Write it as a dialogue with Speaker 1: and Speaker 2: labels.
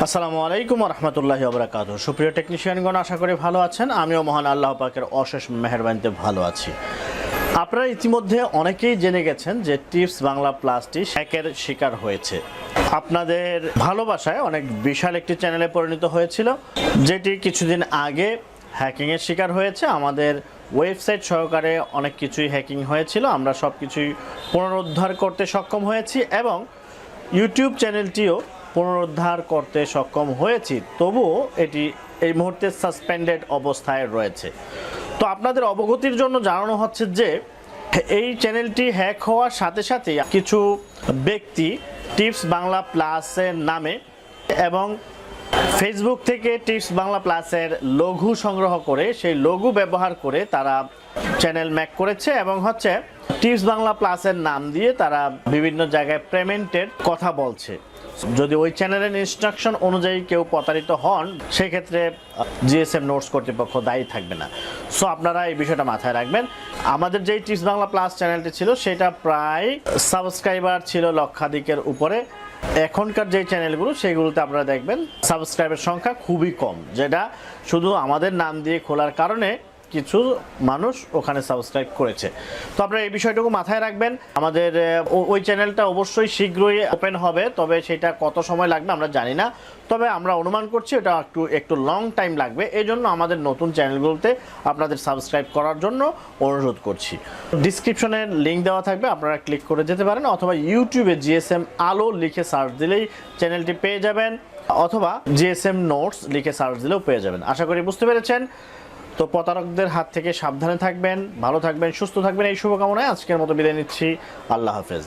Speaker 1: আসসালামু আলাইকুম ওয়া রাহমাতুল্লাহি ওয়া বারাকাতুহু। সুপ্রিয় টেকনিশিয়ানগণ, আশা করি ভালো আছেন। আমিও মহান আল্লাহ পাকের অশেষ মেহেরবানিতে ভালো আছি। আপনারা ইতিমধ্যে অনেকেই জেনে গেছেন যে টিপস বাংলা প্লাসটি হ্যাকের শিকার হয়েছে। আপনাদের ভালোবাসায় অনেক বিশাল একটি চ্যানেলে পরিণত হয়েছিল, যেটি কিছুদিন আগে হ্যাকিংয়ের শিকার হয়েছে। আমাদের ওয়েবসাইট সহকারে অনেক কিছুই হ্যাকিং হয়েছিল, আমরা সব কিছুই পুনরুদ্ধার করতে সক্ষম হয়েছি এবং ইউটিউব চ্যানেলটিও পুনরুদ্ধার করতে সক্ষম হয়েছি। তবুও এটি এই মুহূর্তে সাসপেন্ডেড অবস্থায় রয়েছে। তো আপনাদের অবগতির জন্য জানানো হচ্ছে যে এই চ্যানেলটি হ্যাক হওয়ার সাথে সাথে কিছু ব্যক্তি টিপস বাংলা প্লাসের নামে এবং ফেসবুক থেকে টিপস বাংলা প্লাসের লোগো সংগ্রহ করে সেই লোগো ব্যবহার করে তারা চ্যানেল ম্যাক করেছে এবং টিপস বাংলা প্লাসের নাম দিয়ে তারা বিভিন্ন জায়গায় পেমেন্টের কথা বলছে। যদি ওই চ্যানেলের ইনস্ট্রাকশন অনুযায়ী কেউ প্রতারিত হন, সেক্ষেত্রে জিএসএম নোটস কর্তৃপক্ষ দায়ী থাকবে না। সো আপনারা এই বিষয়টা মাথায় রাখবেন। আমাদের যেই টিপস বাংলা প্লাস চ্যানেলটি ছিল সেটা প্রায় সাবস্ক্রাইবার ছিল লক্ষাধিকের উপরে। এখনকার যে চ্যানেলগুলো সেগুলোতে আপনারা দেখবেন সাবস্ক্রাইবার সংখ্যা খুবই কম, যেটা শুধু আমাদের নাম দিয়ে খোলার কারণে কিছু মানুষ ওখানে সাবস্ক্রাইব করেছে। তো আপনারা এই বিষয়টুকু মাথায় রাখবেন। আমাদের ওই চ্যানেলটা অবশ্যই শীঘ্রই ওপেন হবে, তবে সেটা কত সময় লাগবে আমরা জানি না, তবে আমরা অনুমান করছি এটা একটু লং টাইম লাগবে। এই জন্য আমাদের নতুন চ্যানেলগুলোতে আপনাদের সাবস্ক্রাইব করার জন্য অনুরোধ করছি। ডিসক্রিপশনে লিঙ্ক দেওয়া থাকবে, আপনারা ক্লিক করে যেতে পারেন, অথবা ইউটিউবে জিএসএম আলো লিখে সার্চ দিলেই চ্যানেলটি পেয়ে যাবেন, অথবা জিএসএম নোটস লিখে সার্চ দিলেও পেয়ে যাবেন। আশা করি বুঝতে পেরেছেন। তো প্রতারকদের হাত থেকে সাবধানে থাকবেন, ভালো থাকবেন, সুস্থ থাকবেন, এই শুভকামনায় আজকের মতো বিদায় নিচ্ছি। আল্লাহ হাফেজ।